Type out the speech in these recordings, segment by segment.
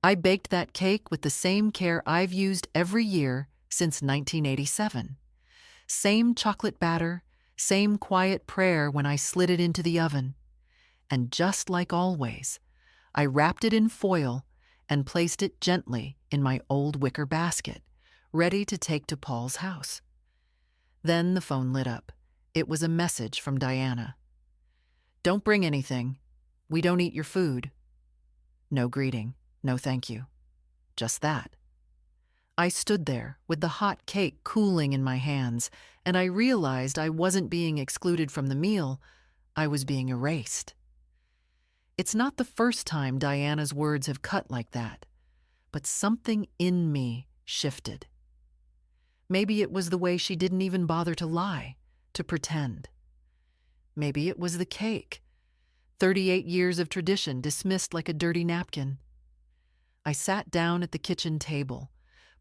I baked that cake with the same care I've used every year since 1987. Same chocolate batter, same quiet prayer when I slid it into the oven. And just like always, I wrapped it in foil and placed it gently in my old wicker basket, ready to take to Paul's house. Then the phone lit up. It was a message from Diana. "Don't bring anything. We don't eat your food." No greeting, no thank you. Just that. I stood there with the hot cake cooling in my hands, and I realized I wasn't being excluded from the meal, I was being erased. It's not the first time Diana's words have cut like that, but something in me shifted. Maybe it was the way she didn't even bother to lie, to pretend. Maybe it was the cake. 38 years of tradition dismissed like a dirty napkin. I sat down at the kitchen table,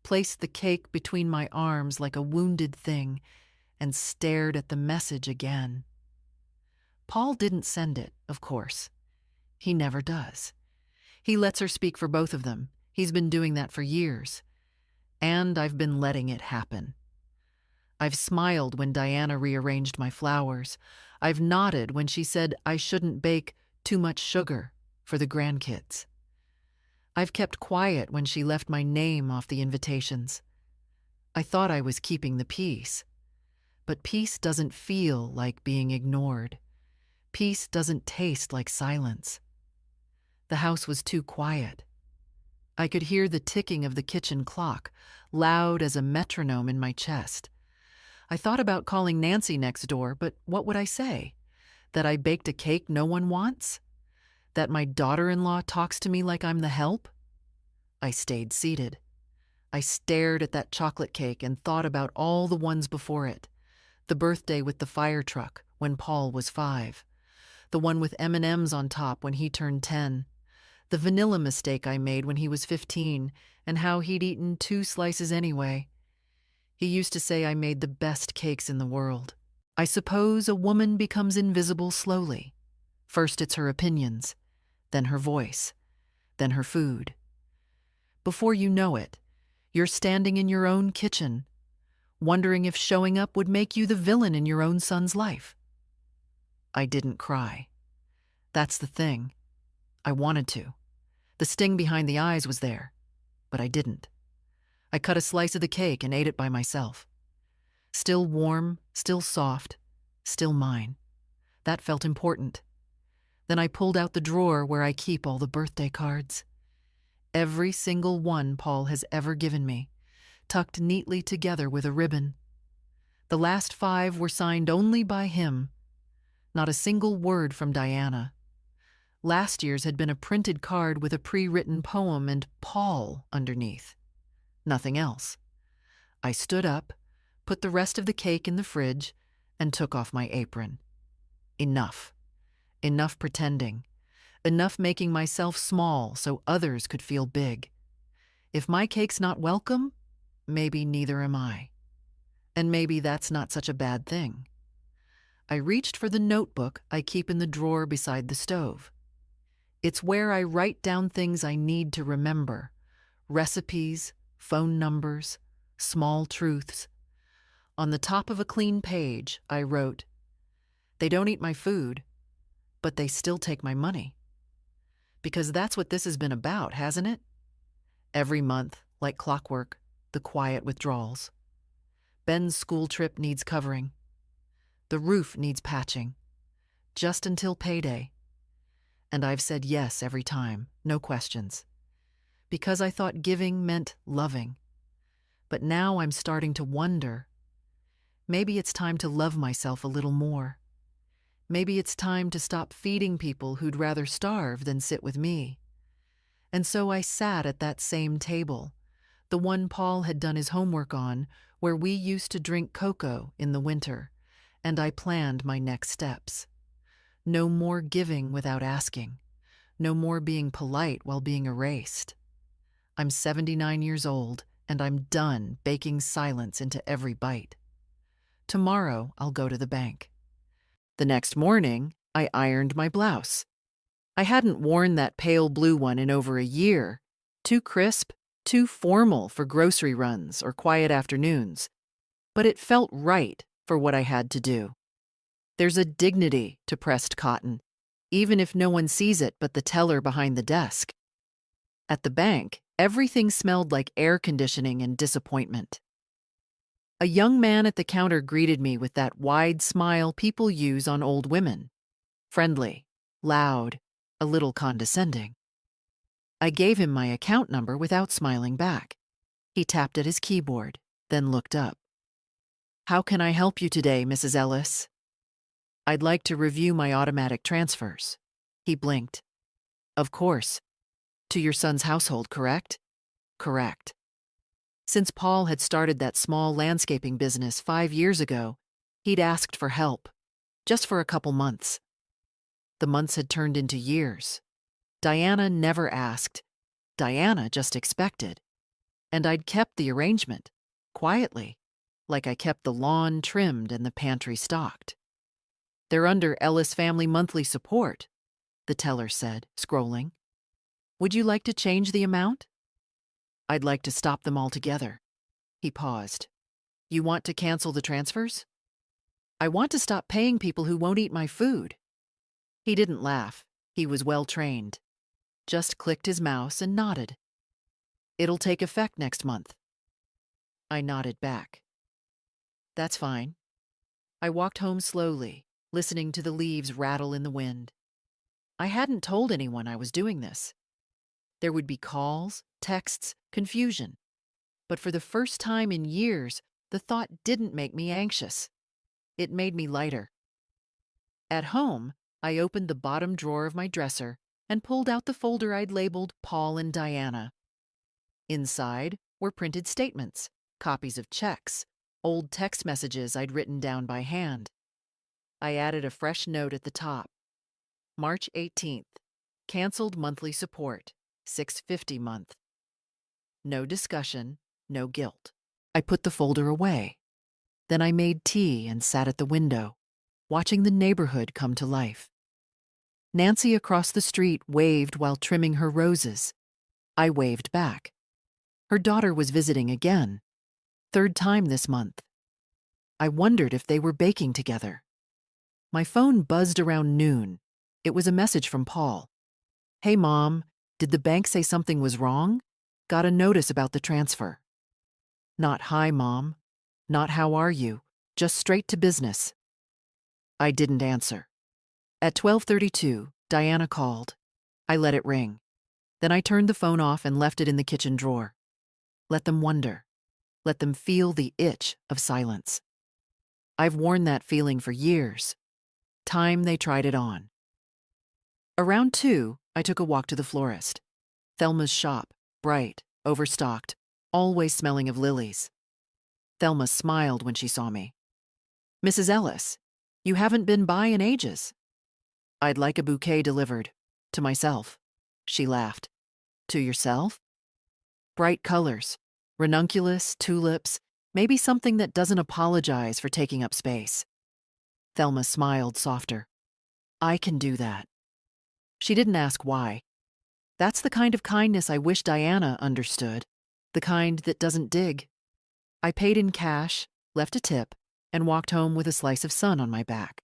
placed the cake between my arms like a wounded thing, and stared at the message again. Paul didn't send it, of course. He never does. He lets her speak for both of them. He's been doing that for years. And I've been letting it happen. I've smiled when Diana rearranged my flowers. I've nodded when she said I shouldn't bake too much sugar for the grandkids. I've kept quiet when she left my name off the invitations. I thought I was keeping the peace. But peace doesn't feel like being ignored. Peace doesn't taste like silence. The house was too quiet. I could hear the ticking of the kitchen clock, loud as a metronome in my chest. I thought about calling Nancy next door, but what would I say? That I baked a cake no one wants? That my daughter-in-law talks to me like I'm the help? I stayed seated. I stared at that chocolate cake and thought about all the ones before it. The birthday with the fire truck when Paul was 5. The one with M&Ms on top when he turned 10. The vanilla mistake I made when he was 15 and how he'd eaten 2 slices anyway. He used to say I made the best cakes in the world. I suppose a woman becomes invisible slowly. First it's her opinions, then her voice, then her food. Before you know it, you're standing in your own kitchen, wondering if showing up would make you the villain in your own son's life. I didn't cry. That's the thing. I wanted to. The sting behind the eyes was there, but I didn't. I cut a slice of the cake and ate it by myself. Still warm, still soft, still mine. That felt important. Then I pulled out the drawer where I keep all the birthday cards. Every single one Paul has ever given me, tucked neatly together with a ribbon. The last 5 were signed only by him. Not a single word from Diana. Last year's had been a printed card with a pre-written poem and Paul underneath. Nothing else. I stood up, put the rest of the cake in the fridge, and took off my apron. Enough. Enough pretending. Enough making myself small so others could feel big. If my cake's not welcome, maybe neither am I. And maybe that's not such a bad thing. I reached for the notebook I keep in the drawer beside the stove. It's where I write down things I need to remember. Recipes, phone numbers, small truths. On the top of a clean page, I wrote, "They don't eat my food, but they still take my money." Because that's what this has been about, hasn't it? Every month, like clockwork, the quiet withdrawals. Ben's school trip needs covering. The roof needs patching. Just until payday. And I've said yes every time, no questions. Because I thought giving meant loving. But now I'm starting to wonder. Maybe it's time to love myself a little more. Maybe it's time to stop feeding people who'd rather starve than sit with me. And so I sat at that same table, the one Paul had done his homework on, where we used to drink cocoa in the winter, and I planned my next steps. No more giving without asking. No more being polite while being erased. I'm 79 years old, and I'm done baking silence into every bite. Tomorrow, I'll go to the bank. The next morning, I ironed my blouse. I hadn't worn that pale blue one in over a year, Too crisp, too formal for grocery runs or quiet afternoons, but it felt right for what I had to do. There's a dignity to pressed cotton, even if no one sees it but the teller behind the desk. At the bank, everything smelled like air conditioning and disappointment. A young man at the counter greeted me with that wide smile people use on old women. Friendly, loud, a little condescending. I gave him my account number without smiling back. He tapped at his keyboard, then looked up. "How can I help you today, Mrs. Ellis?" "I'd like to review my automatic transfers." He blinked. "Of course. To your son's household, correct?" "Correct." Since Paul had started that small landscaping business 5 years ago, he'd asked for help, just for a couple months. The months had turned into years. Diana never asked. Diana just expected. And I'd kept the arrangement, quietly, like I kept the lawn trimmed and the pantry stocked. "They're under Ellis Family Monthly Support," the teller said, scrolling. "Would you like to change the amount?" "I'd like to stop them altogether." He paused. "You want to cancel the transfers?" "I want to stop paying people who won't eat my food." He didn't laugh. He was well trained. Just clicked his mouse and nodded. "It'll take effect next month." I nodded back. "That's fine." I walked home slowly, listening to the leaves rattle in the wind. I hadn't told anyone I was doing this. There would be calls, texts, confusion. But for the first time in years, the thought didn't make me anxious. It made me lighter. At home, I opened the bottom drawer of my dresser and pulled out the folder I'd labeled Paul and Diana. Inside were printed statements, copies of checks, old text messages I'd written down by hand. I added a fresh note at the top. March 18th. Canceled monthly support, $6.50 month. No discussion, no guilt. I put the folder away. Then I made tea and sat at the window, watching the neighborhood come to life. Nancy across the street waved while trimming her roses. I waved back. Her daughter was visiting again. 3rd time this month. I wondered if they were baking together. My phone buzzed around noon. It was a message from Paul. "Hey, Mom, did the bank say something was wrong? Got a notice about the transfer." Not "Hi, Mom." Not "How are you?" Just straight to business. I didn't answer. At 12:32, Diana called. I let it ring. Then I turned the phone off and left it in the kitchen drawer. Let them wonder. Let them feel the itch of silence. I've worn that feeling for years. Time they tried it on. Around 2, I took a walk to the florist. Thelma's shop, bright, overstocked, always smelling of lilies. Thelma smiled when she saw me. "Mrs. Ellis, you haven't been by in ages." "I'd like a bouquet delivered. To myself." She laughed. "To yourself?" Bright colors. Ranunculus, tulips, maybe something that doesn't apologize for taking up space. Thelma smiled softer. "I can do that." She didn't ask why. That's the kind of kindness I wish Diana understood. The kind that doesn't dig. I paid in cash, left a tip, and walked home with a slice of sun on my back.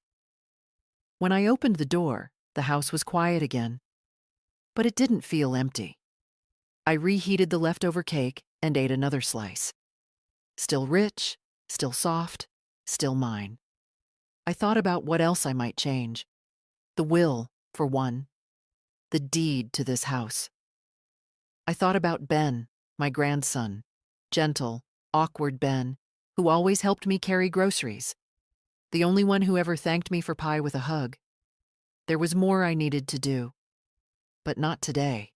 When I opened the door, the house was quiet again. But it didn't feel empty. I reheated the leftover cake and ate another slice. Still rich, still soft, still mine. I thought about what else I might change. The will, for one. The deed to this house. I thought about Ben, my grandson. Gentle, awkward Ben, who always helped me carry groceries. The only one who ever thanked me for pie with a hug. There was more I needed to do. But not today.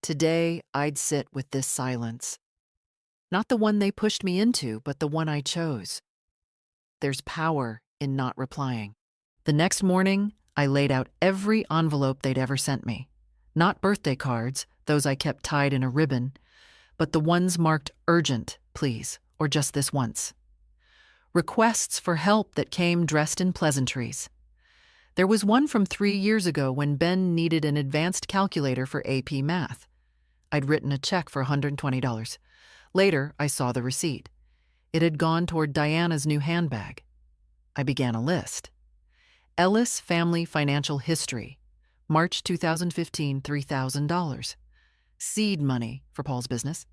Today, I'd sit with this silence. Not the one they pushed me into, but the one I chose. There's power in not replying. The next morning, I laid out every envelope they'd ever sent me. Not birthday cards, those I kept tied in a ribbon, but the ones marked urgent, please, or just this once. Requests for help that came dressed in pleasantries. There was one from 3 years ago when Ben needed an advanced calculator for AP math. I'd written a check for $120. Later, I saw the receipt. It had gone toward Diana's new handbag. I began a list. Ellis Family Financial History. March 2015, $3,000. Seed money for Paul's business.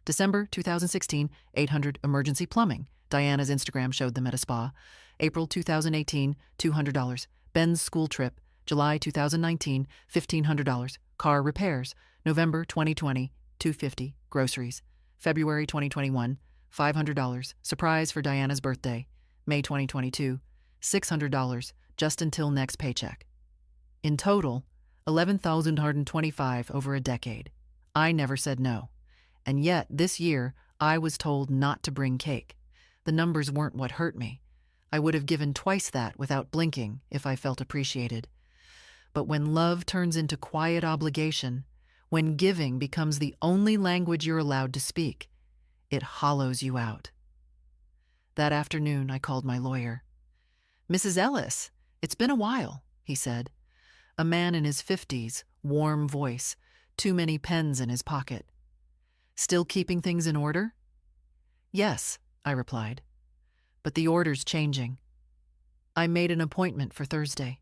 December 2016, $800 emergency plumbing. Diana's Instagram showed them at a spa. April 2018, $200. Ben's school trip. July 2019, $1,500. Car repairs. November 2020, $250. Groceries. February 2021, $500. Surprise for Diana's birthday. May 2022, $600 just until next paycheck. In total, $11,125 over a decade. I never said no. And yet, this year, I was told not to bring cake. The numbers weren't what hurt me. I would have given twice that without blinking if I felt appreciated. But when love turns into quiet obligation, when giving becomes the only language you're allowed to speak, it hollows you out. That afternoon, I called my lawyer. "Mrs. Ellis, it's been a while," he said. A man in his 50s, warm voice, too many pens in his pocket. "Still keeping things in order?" "Yes," I replied. "But the order's changing." I made an appointment for Thursday.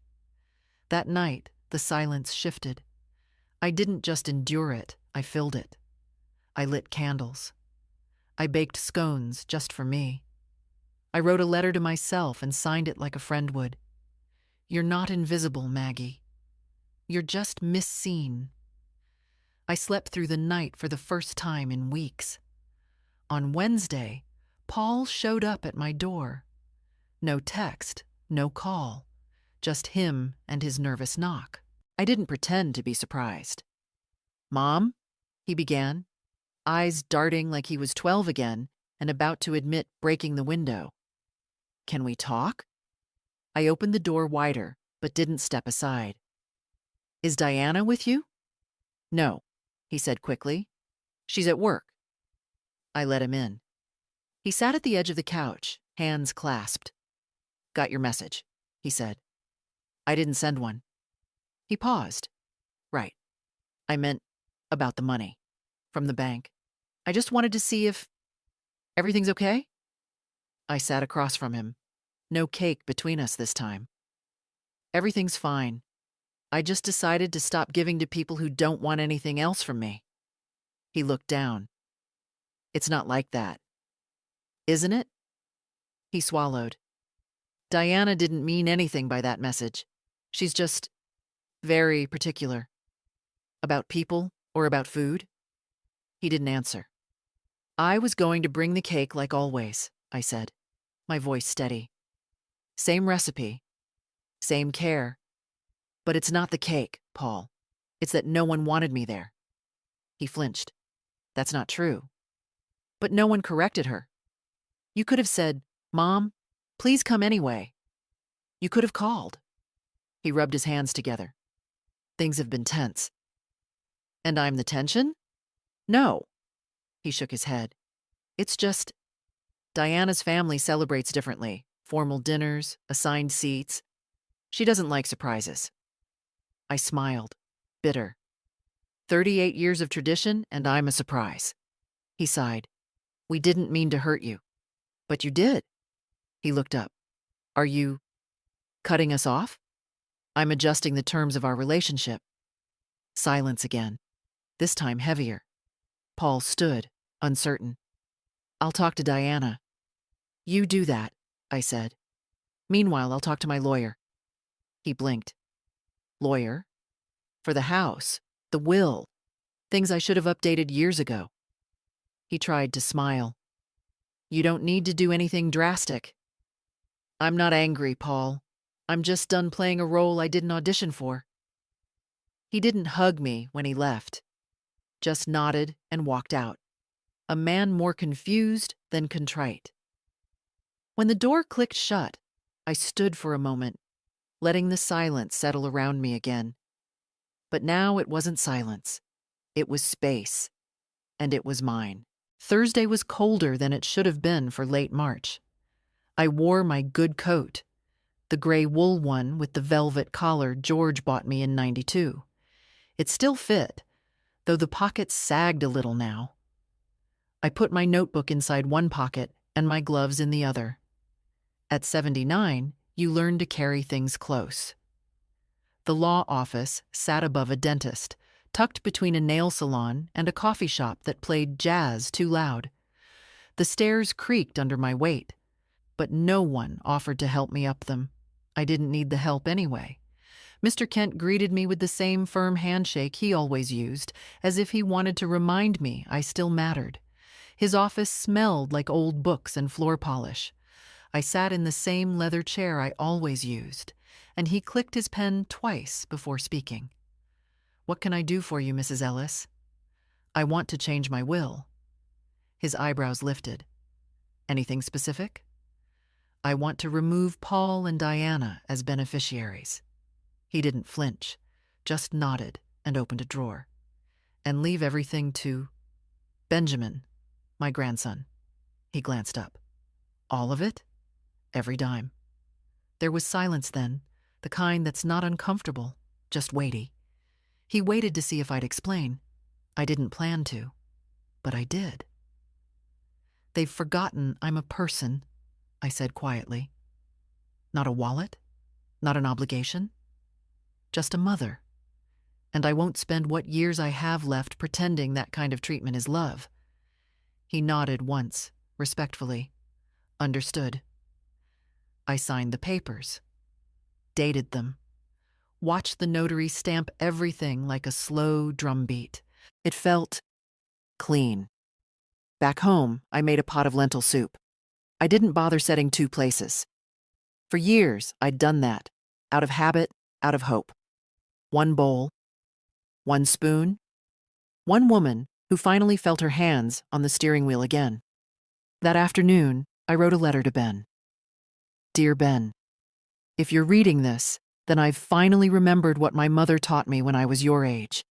That night, the silence shifted. I didn't just endure it, I filled it. I lit candles. I baked scones just for me. I wrote a letter to myself and signed it like a friend would. "You're not invisible, Maggie. You're just misseen." I slept through the night for the first time in weeks. On Wednesday, Paul showed up at my door. No text, no call, just him and his nervous knock. I didn't pretend to be surprised. "Mom?" he began, eyes darting like he was 12 again and about to admit breaking the window. "Can we talk?" I opened the door wider, but didn't step aside. "Is Diana with you?" "No," he said quickly. "She's at work." I let him in. He sat at the edge of the couch, hands clasped. "Got your message," he said. "I didn't send one." He paused. "Right. I meant about the money. From the bank. I just wanted to see if everything's okay?" I sat across from him. No cake between us this time. "Everything's fine. I just decided to stop giving to people who don't want anything else from me." He looked down. "It's not like that. Isn't it?" He swallowed. "Diana didn't mean anything by that message. She's just very particular. About people or about food?" He didn't answer. "I was going to bring the cake like always," I said, my voice steady. "Same recipe. Same care. But it's not the cake, Paul. It's that no one wanted me there." He flinched. "That's not true." "But no one corrected her. You could have said, 'Mom, please come anyway.' You could have called." He rubbed his hands together. "Things have been tense." "And I'm the tension?" "No." He shook his head. "It's just Diana's family celebrates differently. Formal dinners, assigned seats. She doesn't like surprises." I smiled, bitter. 38 years of tradition, and I'm a surprise. He sighed. "We didn't mean to hurt you." "But you did." He looked up. "Are you cutting us off?" "I'm adjusting the terms of our relationship." Silence again, this time heavier. Paul stood, uncertain. "I'll talk to Diana." "You do that," I said. "Meanwhile, I'll talk to my lawyer." He blinked. "Lawyer? For the house, the will, things I should have updated years ago." He tried to smile. "You don't need to do anything drastic." "I'm not angry, Paul. I'm just done playing a role I didn't audition for." He didn't hug me when he left, just nodded and walked out, a man more confused than contrite. When the door clicked shut, I stood for a moment, letting the silence settle around me again. But now it wasn't silence. It was space. And it was mine. Thursday was colder than it should have been for late March. I wore my good coat, the gray wool one with the velvet collar George bought me in '92. It still fit, though the pockets sagged a little now. I put my notebook inside one pocket and my gloves in the other. At 79, you learn to carry things close. The law office sat above a dentist, tucked between a nail salon and a coffee shop that played jazz too loud. The stairs creaked under my weight, but no one offered to help me up them. I didn't need the help anyway. Mr. Kent greeted me with the same firm handshake he always used, as if he wanted to remind me I still mattered. His office smelled like old books and floor polish. I sat in the same leather chair I always used, and he clicked his pen twice before speaking. "What can I do for you, Mrs. Ellis?" "I want to change my will." His eyebrows lifted. "Anything specific?" "I want to remove Paul and Diana as beneficiaries." He didn't flinch, just nodded and opened a drawer. "And leave everything to Benjamin, my grandson." He glanced up. "All of it?" "Every dime." There was silence then, the kind that's not uncomfortable, just weighty. He waited to see if I'd explain. I didn't plan to, but I did. "They've forgotten I'm a person," I said quietly. "Not a wallet, not an obligation, just a mother. And I won't spend what years I have left pretending that kind of treatment is love." He nodded once, respectfully. "Understood." I signed the papers, dated them, watched the notary stamp everything like a slow drumbeat. It felt clean. Back home, I made a pot of lentil soup. I didn't bother setting two places. For years, I'd done that, out of habit, out of hope. One bowl, one spoon, one woman who finally felt her hands on the steering wheel again. That afternoon, I wrote a letter to Ben. "Dear Ben, if you're reading this, then I've finally remembered what my mother taught me when I was your age.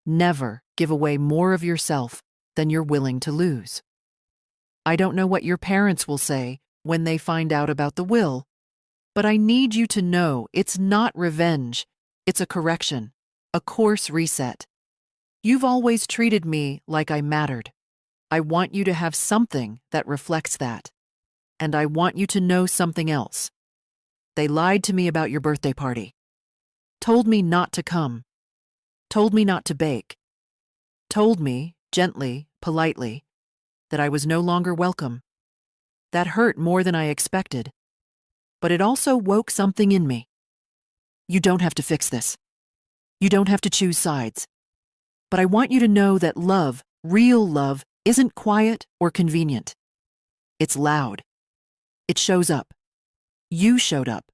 Never give away more of yourself than you're willing to lose. I don't know what your parents will say when they find out about the will, but I need you to know it's not revenge. It's a correction, a course reset. You've always treated me like I mattered. I want you to have something that reflects that. And I want you to know something else. They lied to me about your birthday party. Told me not to come. Told me not to bake. Told me, gently, politely, that I was no longer welcome. That hurt more than I expected. But it also woke something in me. You don't have to fix this. You don't have to choose sides. But I want you to know that love, real love, isn't quiet or convenient. It's loud. It shows up. You showed up.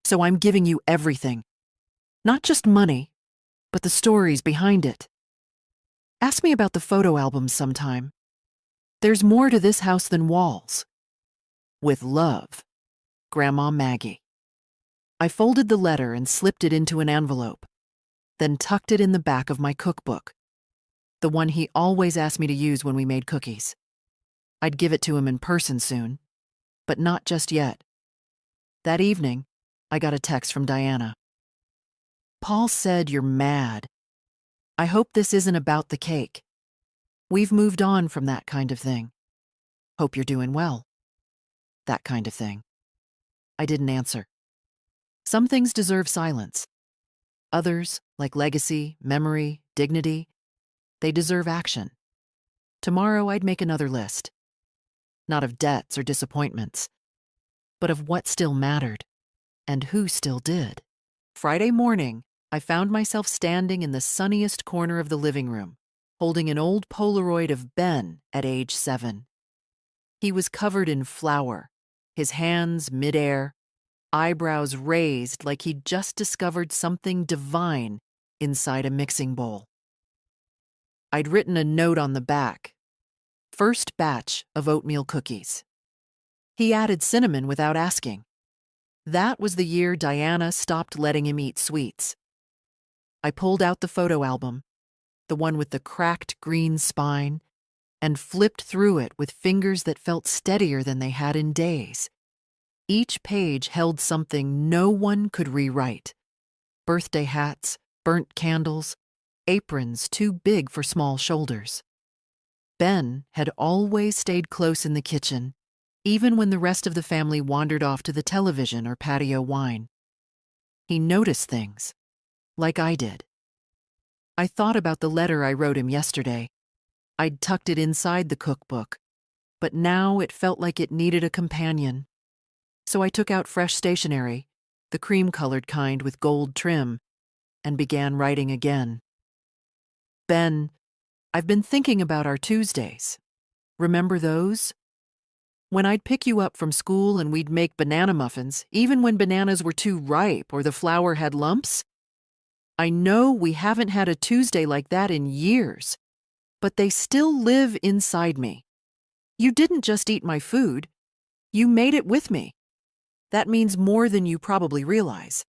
So I'm giving you everything. Not just money, but the stories behind it. Ask me about the photo albums sometime. There's more to this house than walls. With love, Grandma Maggie." I folded the letter and slipped it into an envelope, then tucked it in the back of my cookbook, the one he always asked me to use when we made cookies. I'd give it to him in person soon, but not just yet. That evening, I got a text from Diana. "Paul said you're mad. I hope this isn't about the cake. We've moved on from that kind of thing. Hope you're doing well." That kind of thing. I didn't answer. Some things deserve silence. Others, like legacy, memory, dignity, they deserve action. Tomorrow I'd make another list. Not of debts or disappointments, but of what still mattered and who still did. Friday morning, I found myself standing in the sunniest corner of the living room, holding an old Polaroid of Ben at age 7. He was covered in flour, his hands midair, eyebrows raised like he'd just discovered something divine inside a mixing bowl. I'd written a note on the back, "First batch of oatmeal cookies." He added cinnamon without asking. That was the year Diana stopped letting him eat sweets. I pulled out the photo album, the one with the cracked green spine, and flipped through it with fingers that felt steadier than they had in days. Each page held something no one could rewrite. Birthday hats, burnt candles, aprons too big for small shoulders. Ben had always stayed close in the kitchen, even when the rest of the family wandered off to the television or patio wine. He noticed things, like I did. I thought about the letter I wrote him yesterday. I'd tucked it inside the cookbook, but now it felt like it needed a companion. So I took out fresh stationery, the cream-colored kind with gold trim, and began writing again. Ben, I've been thinking about our Tuesdays. Remember those? When I'd pick you up from school and we'd make banana muffins, even when bananas were too ripe or the flour had lumps? I know we haven't had a Tuesday like that in years, but they still live inside me. You didn't just eat my food, you made it with me. That means more than you probably realize.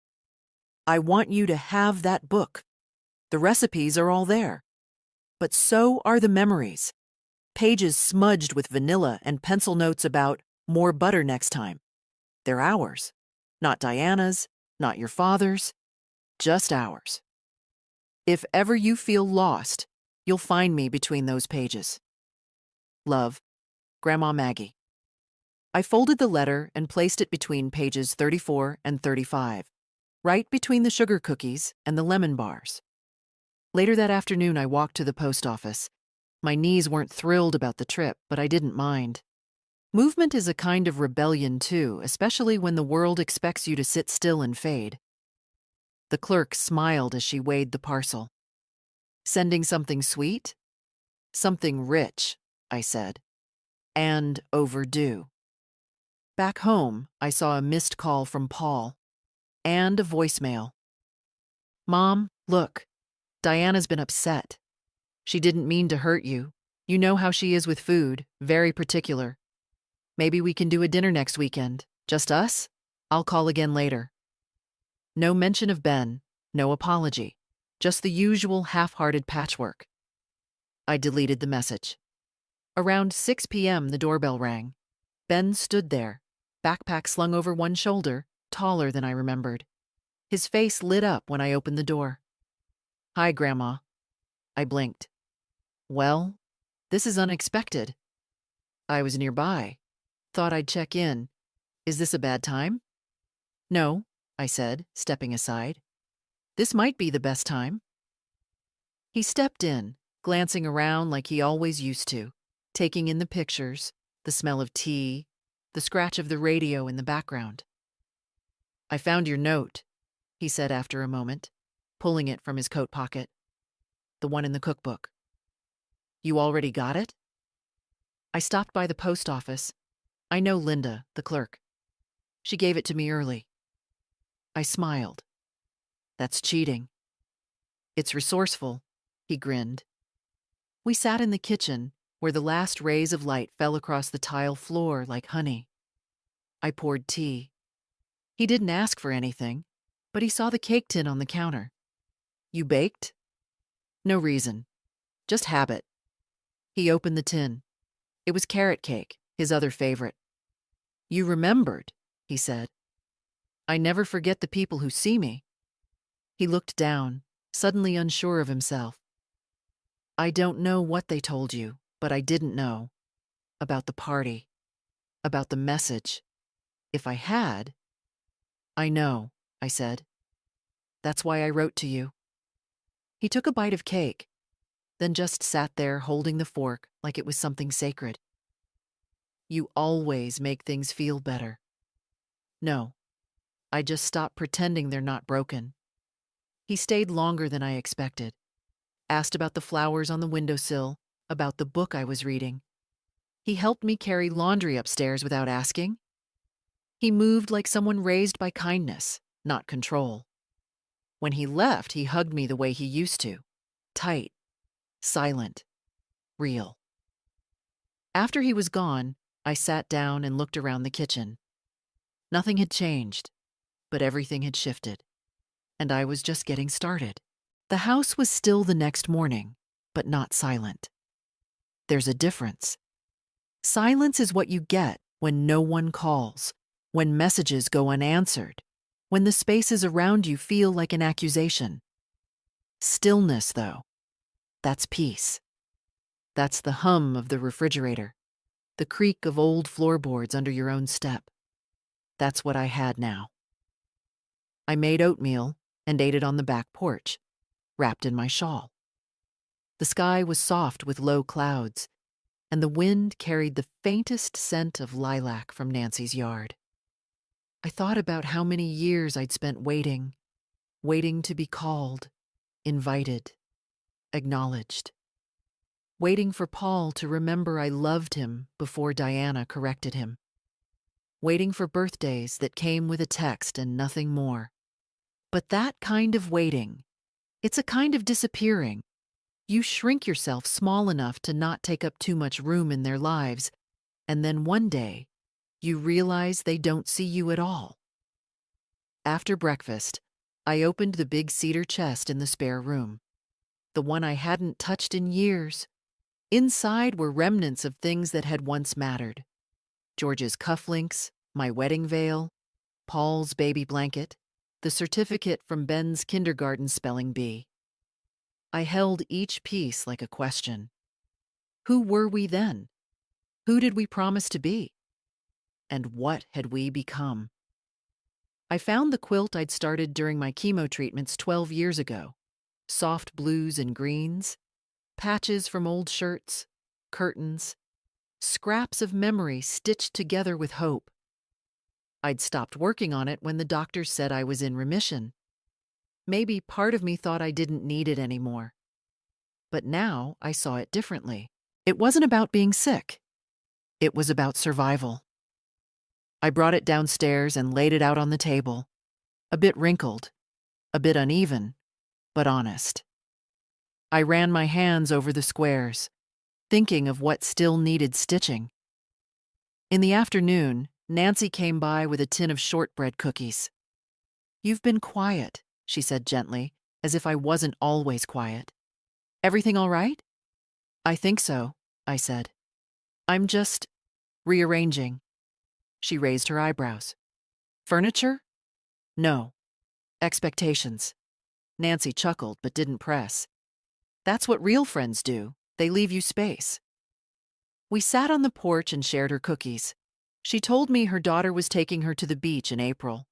I want you to have that book. The recipes are all there. But so are the memories. Pages smudged with vanilla and pencil notes about more butter next time. They're ours. Not Diana's, not your father's, just ours. If ever you feel lost, you'll find me between those pages. Love, Grandma Maggie. I folded the letter and placed it between pages 34 and 35, right between the sugar cookies and the lemon bars. Later that afternoon, I walked to the post office. My knees weren't thrilled about the trip, but I didn't mind. Movement is a kind of rebellion, too, especially when the world expects you to sit still and fade. The clerk smiled as she weighed the parcel. Sending something sweet? Something rich, I said. And overdue. Back home, I saw a missed call from Paul. And a voicemail. Mom, look. Diana's been upset. She didn't mean to hurt you. You know how she is with food, very particular. Maybe we can do a dinner next weekend. Just us? I'll call again later. No mention of Ben, no apology, just the usual half-hearted patchwork. I deleted the message. Around 6 p.m., the doorbell rang. Ben stood there, backpack slung over one shoulder, taller than I remembered. His face lit up when I opened the door. Hi, Grandma. I blinked. Well, this is unexpected. I was nearby. Thought I'd check in. Is this a bad time? No, I said, stepping aside. This might be the best time. He stepped in, glancing around like he always used to, taking in the pictures, the smell of tea, the scratch of the radio in the background. I found your note, he said after a moment, pulling it from his coat pocket. The one in the cookbook. You already got it? I stopped by the post office. I know Linda, the clerk. She gave it to me early. I smiled. That's cheating. It's resourceful, he grinned. We sat in the kitchen, where the last rays of light fell across the tile floor like honey. I poured tea. He didn't ask for anything, but he saw the cake tin on the counter. You baked? No reason. Just habit. He opened the tin. It was carrot cake, his other favorite. You remembered, he said. I never forget the people who see me. He looked down, suddenly unsure of himself. I don't know what they told you, but I didn't know. About the party. About the message. If I had... I know, I said. That's why I wrote to you. He took a bite of cake, then just sat there holding the fork like it was something sacred. You always make things feel better. No, I just stopped pretending they're not broken. He stayed longer than I expected. Asked about the flowers on the windowsill, about the book I was reading. He helped me carry laundry upstairs without asking. He moved like someone raised by kindness, not control. When he left, he hugged me the way he used to. Tight, silent, real. After he was gone, I sat down and looked around the kitchen. Nothing had changed, but everything had shifted. And I was just getting started. The house was still the next morning, but not silent. There's a difference. Silence is what you get when no one calls, when messages go unanswered, when the spaces around you feel like an accusation. Stillness, though, that's peace. That's the hum of the refrigerator, the creak of old floorboards under your own step. That's what I had now. I made oatmeal and ate it on the back porch, wrapped in my shawl. The sky was soft with low clouds, and the wind carried the faintest scent of lilac from Nancy's yard. I thought about how many years I'd spent waiting to be called, invited, acknowledged. Waiting for Paul to remember I loved him before Diana corrected him. Waiting for birthdays that came with a text and nothing more. But that kind of waiting, it's a kind of disappearing. You shrink yourself small enough to not take up too much room in their lives, and then one day, you realize they don't see you at all. After breakfast, I opened the big cedar chest in the spare room, the one I hadn't touched in years. Inside were remnants of things that had once mattered. George's cufflinks, my wedding veil, Paul's baby blanket, the certificate from Ben's kindergarten spelling bee. I held each piece like a question. Who were we then? Who did we promise to be? And what had we become? I found the quilt I'd started during my chemo treatments 12 years ago. Soft blues and greens, patches from old shirts, curtains, scraps of memory stitched together with hope. I'd stopped working on it when the doctor said I was in remission. Maybe part of me thought I didn't need it anymore. But now I saw it differently. It wasn't about being sick. It was about survival. I brought it downstairs and laid it out on the table, a bit wrinkled, a bit uneven, but honest. I ran my hands over the squares, thinking of what still needed stitching. In the afternoon, Nancy came by with a tin of shortbread cookies. "You've been quiet," she said gently, as if I wasn't always quiet. "Everything all right?" "I think so," I said. "I'm just rearranging." She raised her eyebrows. "Furniture?" "No. Expectations." Nancy chuckled but didn't press. "That's what real friends do. They leave you space." We sat on the porch and shared her cookies. She told me her daughter was taking her to the beach in April.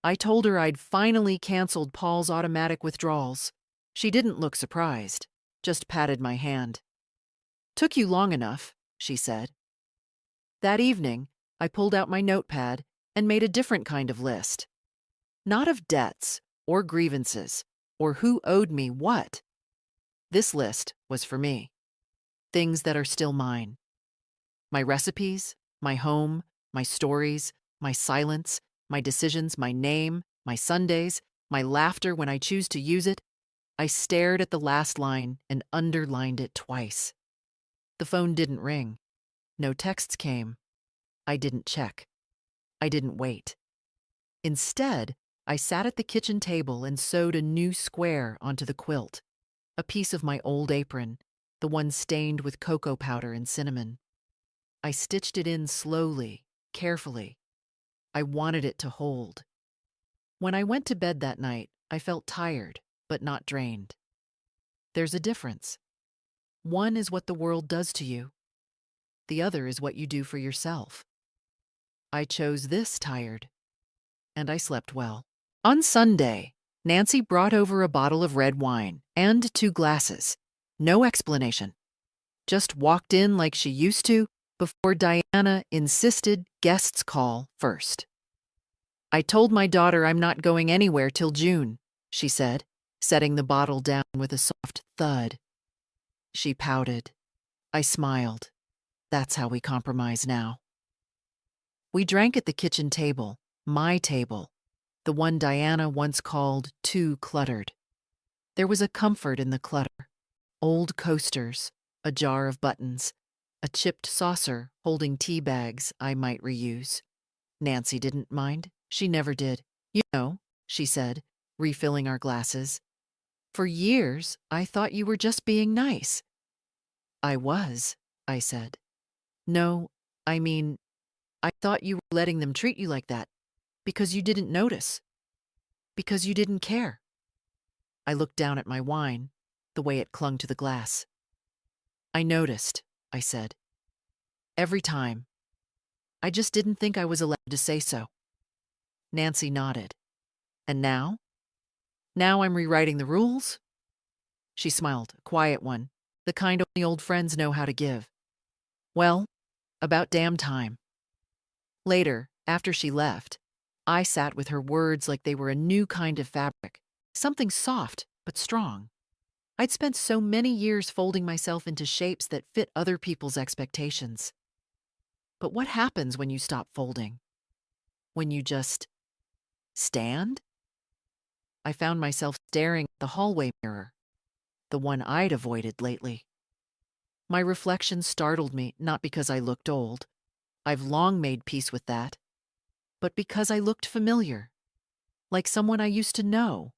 I told her I'd finally canceled Paul's automatic withdrawals. She didn't look surprised, just patted my hand. "Took you long enough," she said. That evening, I pulled out my notepad and made a different kind of list. Not of debts or grievances or who owed me what. This list was for me. Things that are still mine. My recipes, my home, my stories, my silence, my decisions, my name, my Sundays, my laughter when I choose to use it. I stared at the last line and underlined it twice. The phone didn't ring. No texts came. I didn't check. I didn't wait. Instead, I sat at the kitchen table and sewed a new square onto the quilt, a piece of my old apron, the one stained with cocoa powder and cinnamon. I stitched it in slowly, carefully. I wanted it to hold. When I went to bed that night, I felt tired, but not drained. There's a difference. One is what the world does to you. The other is what you do for yourself. I chose this tired, and I slept well. On Sunday, Nancy brought over a bottle of red wine and 2 glasses. No explanation. Just walked in like she used to before Diana insisted guests call first. "I told my daughter I'm not going anywhere till June," she said, setting the bottle down with a soft thud. She pouted. I smiled. That's how we compromise now. We drank at the kitchen table, my table, the one Diana once called too cluttered. There was a comfort in the clutter. Old coasters, a jar of buttons, a chipped saucer holding tea bags I might reuse. Nancy didn't mind. She never did. "You know," she said, refilling our glasses. "For years, I thought you were just being nice." "I was," I said. "No, I mean, I thought you were letting them treat you like that because you didn't notice, because you didn't care." I looked down at my wine, the way it clung to the glass. "I noticed," I said. "Every time. I just didn't think I was allowed to say so." Nancy nodded. "And now? Now I'm rewriting the rules?" She smiled, a quiet one, the kind only old friends know how to give. "Well, about damn time." Later, after she left, I sat with her words like they were a new kind of fabric, something soft but strong. I'd spent so many years folding myself into shapes that fit other people's expectations. But what happens when you stop folding? When you just stand? I found myself staring at the hallway mirror, the one I'd avoided lately. My reflection startled me, not because I looked old. I've long made peace with that. But because I looked familiar, like someone I used to know.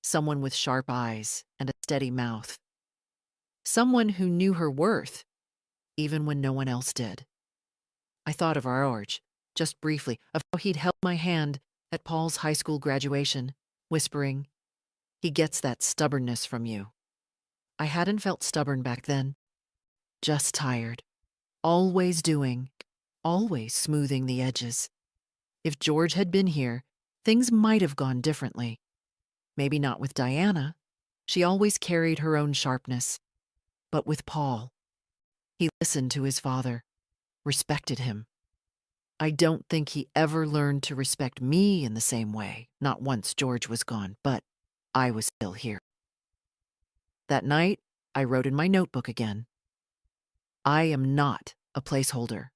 Someone with sharp eyes and a steady mouth. Someone who knew her worth, even when no one else did. I thought of George, just briefly, of how he'd held my hand at Paul's high school graduation, whispering, "He gets that stubbornness from you." I hadn't felt stubborn back then. Just tired. Always doing, always smoothing the edges. If George had been here, things might have gone differently. Maybe not with Diana. She always carried her own sharpness. But with Paul, he listened to his father, respected him. I don't think he ever learned to respect me in the same way, not once George was gone, but I was still here. That night, I wrote in my notebook again. I am not a placeholder.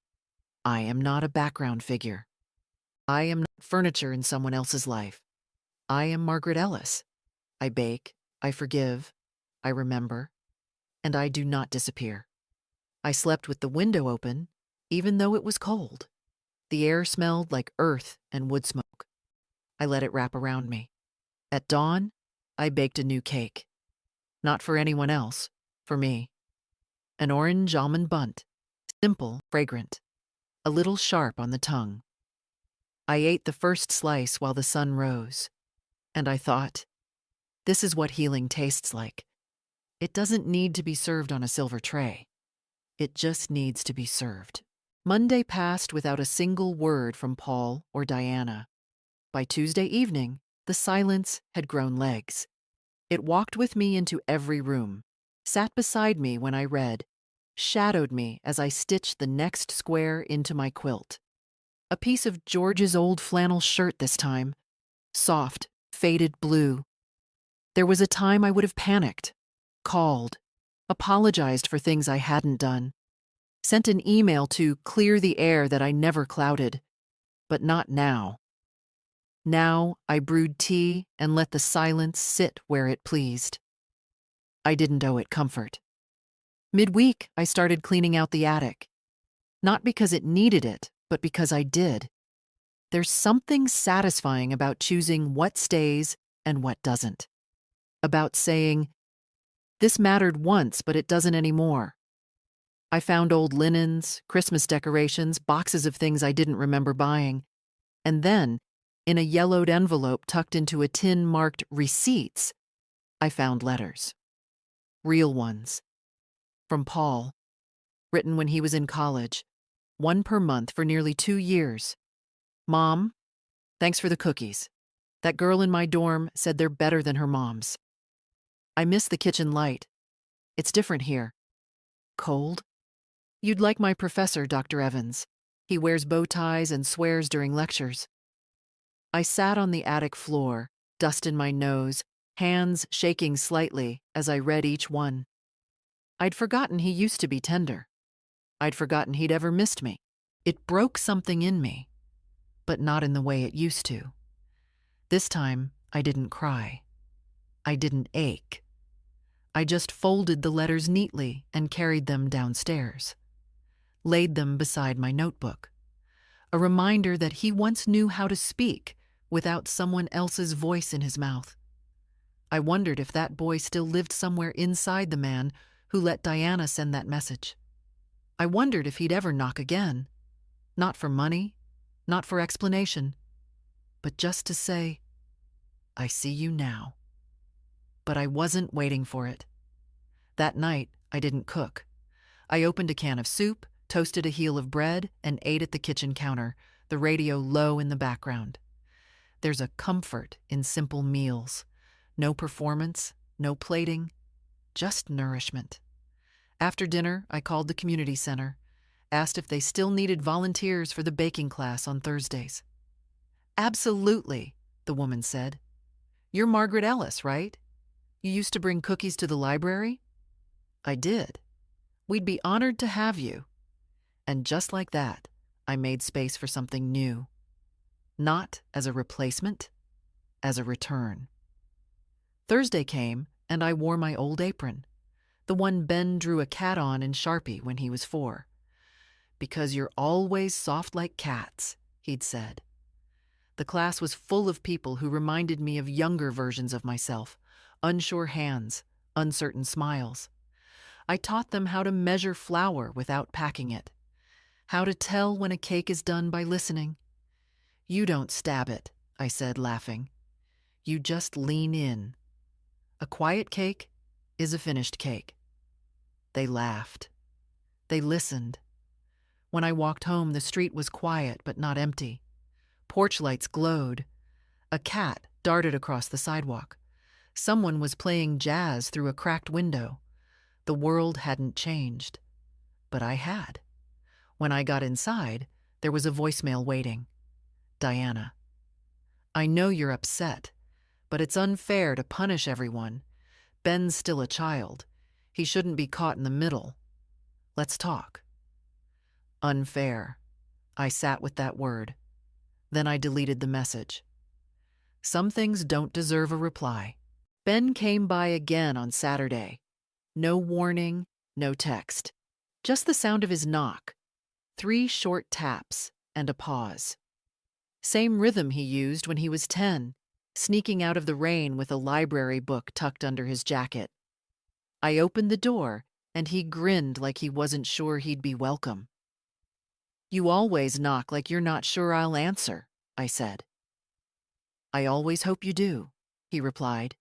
I am not a background figure. I am not furniture in someone else's life. I am Margaret Ellis. I bake, I forgive, I remember, and I do not disappear. I slept with the window open, even though it was cold. The air smelled like earth and wood smoke. I let it wrap around me. At dawn, I baked a new cake. Not for anyone else, for me. An orange almond bundt, simple, fragrant, a little sharp on the tongue. I ate the first slice while the sun rose, and I thought, this is what healing tastes like. It doesn't need to be served on a silver tray. It just needs to be served. Monday passed without a single word from Paul or Diana. By Tuesday evening, the silence had grown legs. It walked with me into every room, sat beside me when I read, shadowed me as I stitched the next square into my quilt. A piece of George's old flannel shirt this time, soft, faded blue. There was a time I would have panicked, called, apologized for things I hadn't done, sent an email to clear the air that I never clouded, but not now. Now I brewed tea and let the silence sit where it pleased. I didn't owe it comfort. Midweek, I started cleaning out the attic. Not because it needed it, but because I did. There's something satisfying about choosing what stays and what doesn't. About saying, this mattered once, but it doesn't anymore. I found old linens, Christmas decorations, boxes of things I didn't remember buying. And then, in a yellowed envelope tucked into a tin marked receipts, I found letters. Real ones. From Paul. Written when he was in college. 1 per month for nearly 2 years. Mom, thanks for the cookies. That girl in my dorm said they're better than her mom's. I miss the kitchen light. It's different here. Cold? You'd like my professor, Dr. Evans. He wears bow ties and swears during lectures. I sat on the attic floor, dust in my nose, hands shaking slightly as I read each one. I'd forgotten he used to be tender. I'd forgotten he'd ever missed me. It broke something in me, but not in the way it used to. This time, I didn't cry. I didn't ache. I just folded the letters neatly and carried them downstairs. Laid them beside my notebook. A reminder that he once knew how to speak without someone else's voice in his mouth. I wondered if that boy still lived somewhere inside the man who let Diana send that message. I wondered if he'd ever knock again. Not for money, not for explanation, but just to say, I see you now. But I wasn't waiting for it. That night, I didn't cook. I opened a can of soup, toasted a heel of bread, and ate at the kitchen counter, the radio low in the background. There's a comfort in simple meals. No performance, no plating, just nourishment. After dinner, I called the community center, asked if they still needed volunteers for the baking class on Thursdays. "Absolutely," the woman said. "You're Margaret Ellis, right? You used to bring cookies to the library?" "I did. We'd be honored to have you." And just like that, I made space for something new. Not as a replacement, as a return. Thursday came, and I wore my old apron, the one Ben drew a cat on in Sharpie when he was 4. "Because you're always soft like cats," he'd said. The class was full of people who reminded me of younger versions of myself, unsure hands, uncertain smiles. I taught them how to measure flour without packing it, how to tell when a cake is done by listening. "You don't stab it," I said, laughing. "You just lean in. A quiet cake is a finished cake." They laughed. They listened. When I walked home, the street was quiet but not empty. Porch lights glowed. A cat darted across the sidewalk. Someone was playing jazz through a cracked window. The world hadn't changed. But I had. When I got inside, there was a voicemail waiting. "Diana, I know you're upset, but it's unfair to punish everyone. Ben's still a child. He shouldn't be caught in the middle. Let's talk." Unfair. I sat with that word. Then I deleted the message. Some things don't deserve a reply. Ben came by again on Saturday. No warning, no text. Just the sound of his knock. 3 short taps and a pause. Same rhythm he used when he was 10, sneaking out of the rain with a library book tucked under his jacket. I opened the door, and he grinned like he wasn't sure he'd be welcome. "You always knock like you're not sure I'll answer," I said. "I always hope you do," he replied.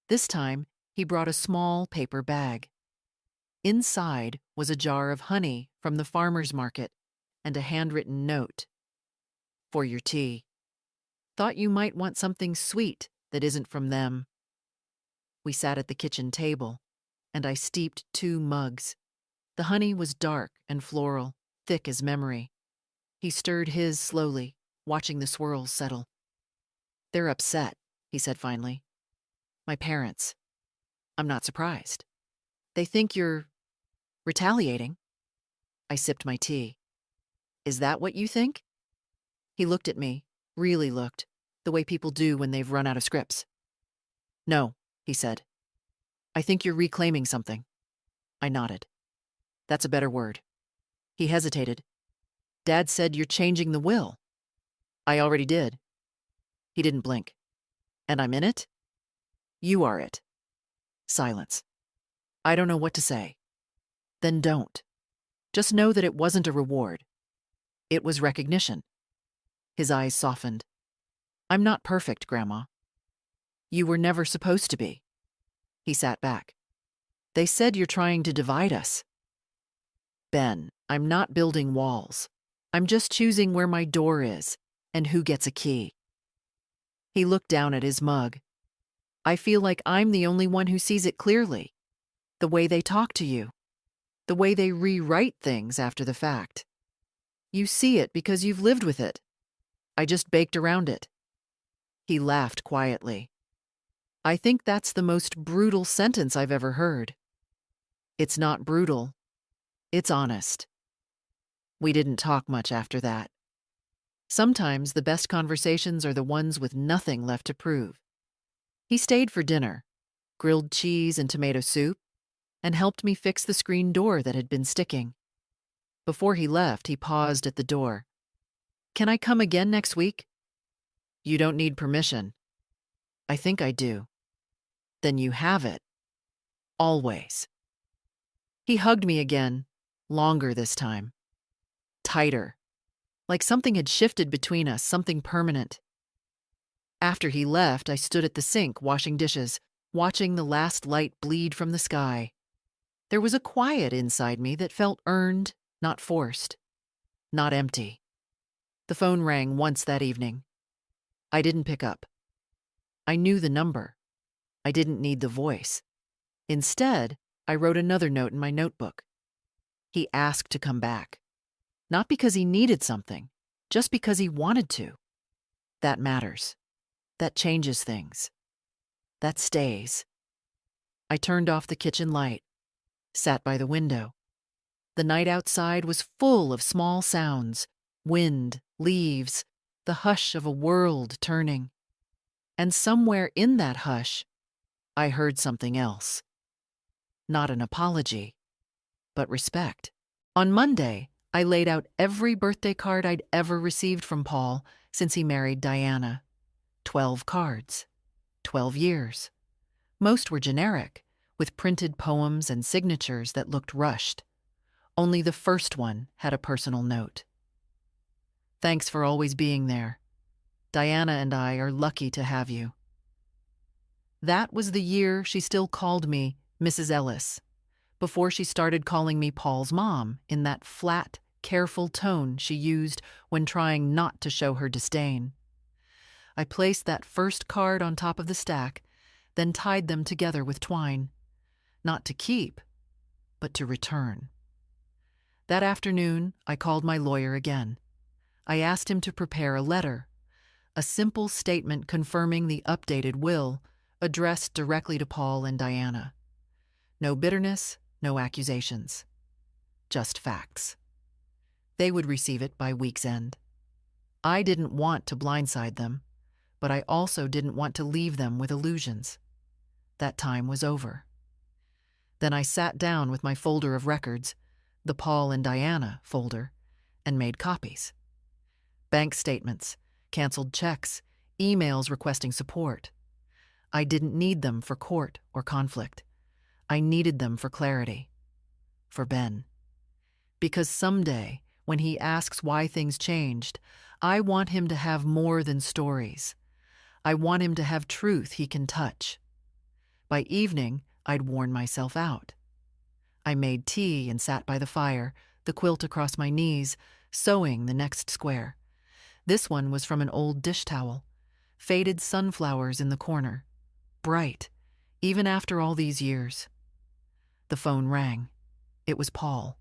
This time, he brought a small paper bag. Inside was a jar of honey from the farmer's market and a handwritten note. "For your tea. Thought you might want something sweet that isn't from them." We sat at the kitchen table, and I steeped 2 mugs. The honey was dark and floral, thick as memory. He stirred his slowly, watching the swirls settle. "They're upset," he said finally. "My parents. I'm not surprised. They think you're retaliating." I sipped my tea. "Is that what you think?" He looked at me, really looked, the way people do when they've run out of scripts. "No," he said. "I think you're reclaiming something." I nodded. "That's a better word." He hesitated. "Dad said you're changing the will." "I already did." He didn't blink. "And I'm in it?" "You are it." Silence. "I don't know what to say." "Then don't. Just know that it wasn't a reward. It was recognition." His eyes softened. "I'm not perfect, Grandma." "You were never supposed to be." He sat back. "They said you're trying to divide us." "Ben, I'm not building walls. I'm just choosing where my door is and who gets a key." He looked down at his mug. "I feel like I'm the only one who sees it clearly. The way they talk to you. The way they rewrite things after the fact. You see it because you've lived with it. I just baked around it." He laughed quietly. "I think that's the most brutal sentence I've ever heard." "It's not brutal. It's honest." We didn't talk much after that. Sometimes the best conversations are the ones with nothing left to prove. He stayed for dinner, grilled cheese and tomato soup, and helped me fix the screen door that had been sticking. Before he left, he paused at the door. "Can I come again next week?" "You don't need permission." "I think I do." "Then you have it. Always." He hugged me again, longer this time. Tighter. Like something had shifted between us, something permanent. After he left, I stood at the sink washing dishes, watching the last light bleed from the sky. There was a quiet inside me that felt earned, not forced, not empty. The phone rang once that evening. I didn't pick up. I knew the number. I didn't need the voice. Instead, I wrote another note in my notebook. He asked to come back. Not because he needed something, just because he wanted to. That matters. That changes things. That stays. I turned off the kitchen light, sat by the window. The night outside was full of small sounds: wind, leaves, the hush of a world turning. And somewhere in that hush, I heard something else. Not an apology, but respect. On Monday, I laid out every birthday card I'd ever received from Paul since he married Diana. 12 cards. 12 years. Most were generic, with printed poems and signatures that looked rushed. Only the first one had a personal note. Thanks for always being there. Diana and I are lucky to have you. That was the year she still called me Mrs. Ellis, before she started calling me Paul's mom in that flat, careful tone she used when trying not to show her disdain. I placed that first card on top of the stack, then tied them together with twine. Not to keep, but to return. That afternoon, I called my lawyer again. I asked him to prepare a letter, a simple statement confirming the updated will, addressed directly to Paul and Diana. No bitterness, no accusations. Just facts. They would receive it by week's end. I didn't want to blindside them, but I also didn't want to leave them with illusions. That time was over. Then I sat down with my folder of records, the Paul and Diana folder, and made copies. Bank statements, canceled checks, emails requesting support. I didn't need them for court or conflict. I needed them for clarity. For Ben. Because someday, when he asks why things changed, I want him to have more than stories. I want him to have truth he can touch. By evening, I'd worn myself out. I made tea and sat by the fire, the quilt across my knees, sewing the next square. This one was from an old dish towel. Faded sunflowers in the corner. Bright, even after all these years. The phone rang. It was Paul.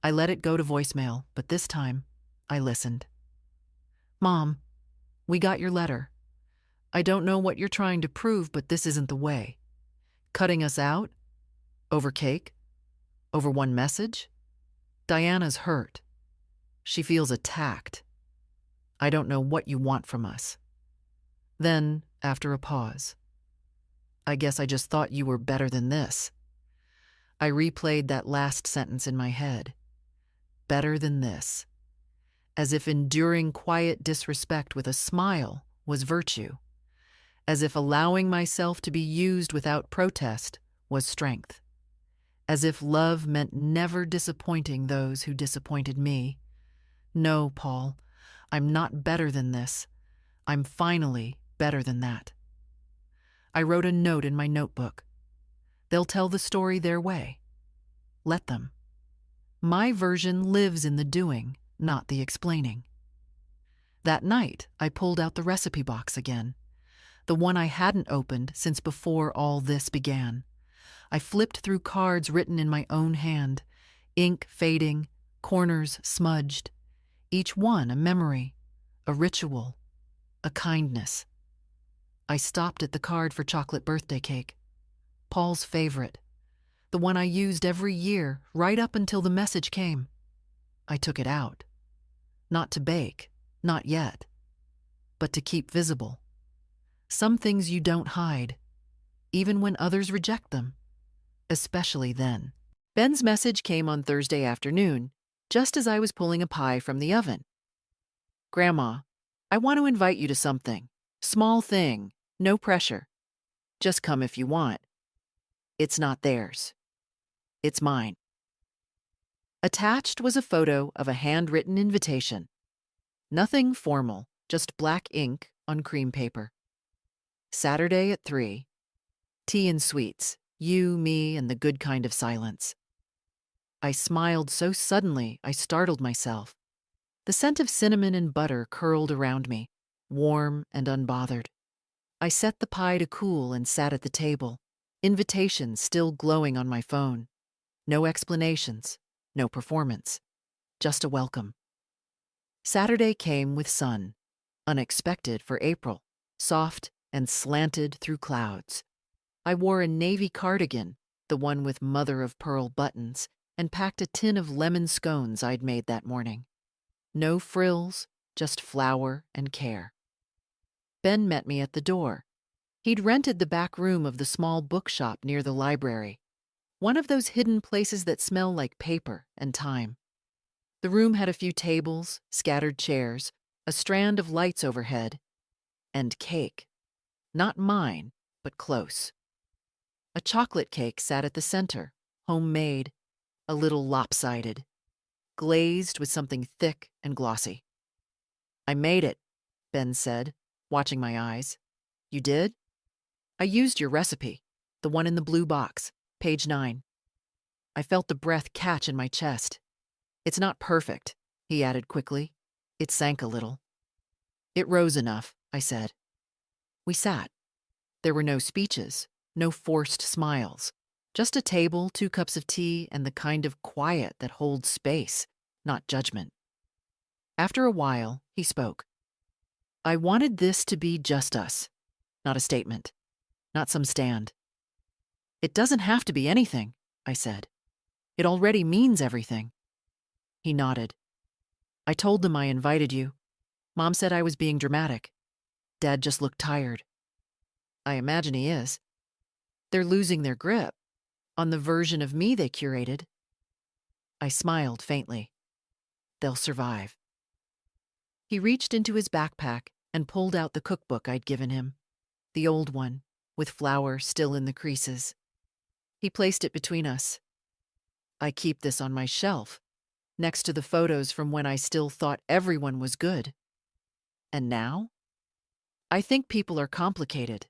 I let it go to voicemail, but this time, I listened. Mom, we got your letter. I don't know what you're trying to prove, but this isn't the way. Cutting us out? Over cake? Over one message? Diana's hurt. She feels attacked. I don't know what you want from us. Then, after a pause, I guess I just thought you were better than this. I replayed that last sentence in my head. Better than this. As if enduring quiet disrespect with a smile was virtue. As if allowing myself to be used without protest was strength. As if love meant never disappointing those who disappointed me. No, Paul, I'm not better than this. I'm finally better than that. I wrote a note in my notebook. They'll tell the story their way. Let them. My version lives in the doing, not the explaining. That night, I pulled out the recipe box again, the one I hadn't opened since before all this began. I flipped through cards written in my own hand, ink fading, corners smudged, each one a memory, a ritual, a kindness. I stopped at the card for chocolate birthday cake, Paul's favorite, the one I used every year right up until the message came. I took it out. Not to bake, not yet, but to keep visible. Some things you don't hide, even when others reject them, especially then. Ben's message came on Thursday afternoon, just as I was pulling a pie from the oven. Grandma, I want to invite you to something. Small thing, no pressure. Just come if you want. It's not theirs. It's mine. Attached was a photo of a handwritten invitation. Nothing formal, just black ink on cream paper. Saturday at 3. Tea and sweets. You, me, and the good kind of silence. I smiled so suddenly I startled myself. The scent of cinnamon and butter curled around me, warm and unbothered. I set the pie to cool and sat at the table, invitations still glowing on my phone. No explanations, no performance, just a welcome. Saturday came with sun, unexpected for April, soft and slanted through clouds. I wore a navy cardigan, the one with mother-of-pearl buttons, and packed a tin of lemon scones I'd made that morning. No frills, just flour and care. Ben met me at the door. He'd rented the back room of the small bookshop near the library, one of those hidden places that smell like paper and time. The room had a few tables, scattered chairs, a strand of lights overhead, and cake. Not mine, but close. A chocolate cake sat at the center, homemade, a little lopsided, glazed with something thick and glossy. "I made it," Ben said, watching my eyes. "You did?" "I used your recipe, the one in the blue box, page 9. I felt the breath catch in my chest. "It's not perfect," he added quickly. It sank a little. "It rose enough," I said. We sat. There were no speeches, no forced smiles. Just a table, 2 cups of tea, and the kind of quiet that holds space, not judgment. After a while, he spoke. "I wanted this to be just us, not a statement, not some stand." "It doesn't have to be anything," I said. "It already means everything." He nodded. "I told them I invited you. Mom said I was being dramatic. Dad just looked tired." "I imagine he is. They're losing their grip on the version of me they curated." I smiled faintly. "They'll survive." He reached into his backpack and pulled out the cookbook I'd given him, the old one, with flour still in the creases. He placed it between us. "I keep this on my shelf, next to the photos from when I still thought everyone was good. And now? I think people are complicated,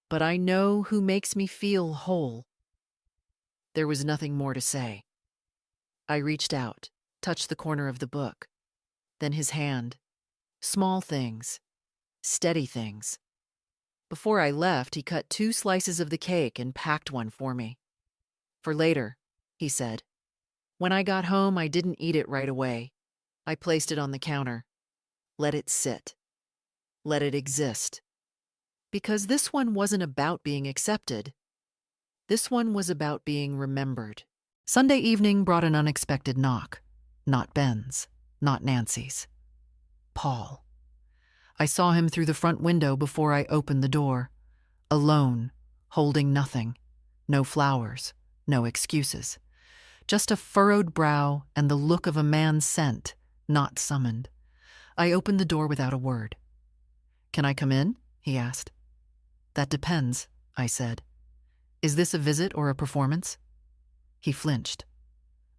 but I know who makes me feel whole." There was nothing more to say. I reached out, touched the corner of the book, then his hand. Small things, steady things. Before I left, he cut 2 slices of the cake and packed one for me. "For later," he said. "When I got home, I didn't eat it right away. I placed it on the counter. Let it sit. Let it exist. Because this one wasn't about being accepted. This one was about being remembered." Sunday evening brought an unexpected knock. Not Ben's, not Nancy's. Paul. I saw him through the front window before I opened the door. Alone, holding nothing. No flowers, no excuses. Just a furrowed brow and the look of a man sent, not summoned. I opened the door without a word. "Can I come in?" he asked. "That depends," I said. "Is this a visit or a performance?" He flinched.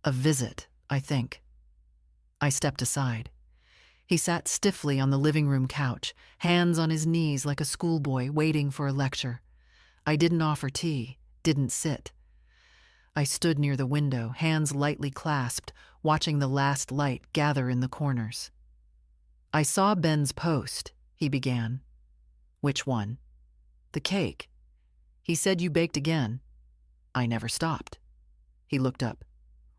"A visit, I think." I stepped aside. He sat stiffly on the living room couch, hands on his knees like a schoolboy waiting for a lecture. I didn't offer tea, didn't sit. I stood near the window, hands lightly clasped, watching the last light gather in the corners. "I saw Ben's post," he began. "Which one?" "The cake. He said you baked again." "I never stopped." He looked up.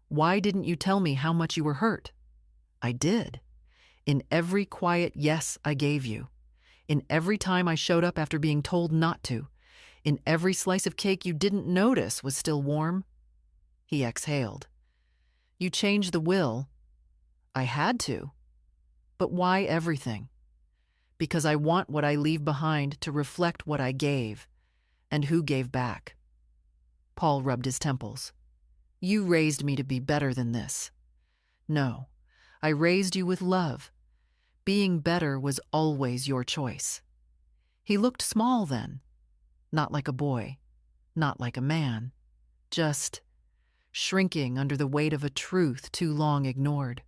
"Why didn't you tell me how much you were hurt?" "I did. In every quiet yes I gave you. In every time I showed up after being told not to. In every slice of cake you didn't notice was still warm." He exhaled. "You changed the will." "I had to." "But why everything?" "Because I want what I leave behind to reflect what I gave, and who gave back." Paul rubbed his temples. "You raised me to be better than this." "No, I raised you with love. Being better was always your choice." He looked small then. Not like a boy, not like a man. Just shrinking under the weight of a truth too long ignored.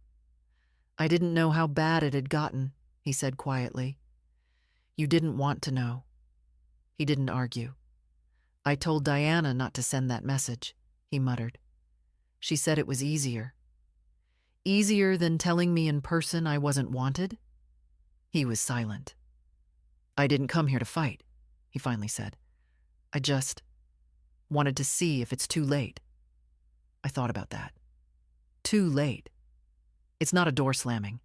"I didn't know how bad it had gotten," he said quietly. "You didn't want to know." He didn't argue. I told Diana not to send that message, he muttered. She said it was easier. Easier than telling me in person I wasn't wanted? He was silent. I didn't come here to fight, he finally said. I just wanted to see if it's too late. I thought about that. Too late. It's not a door slamming.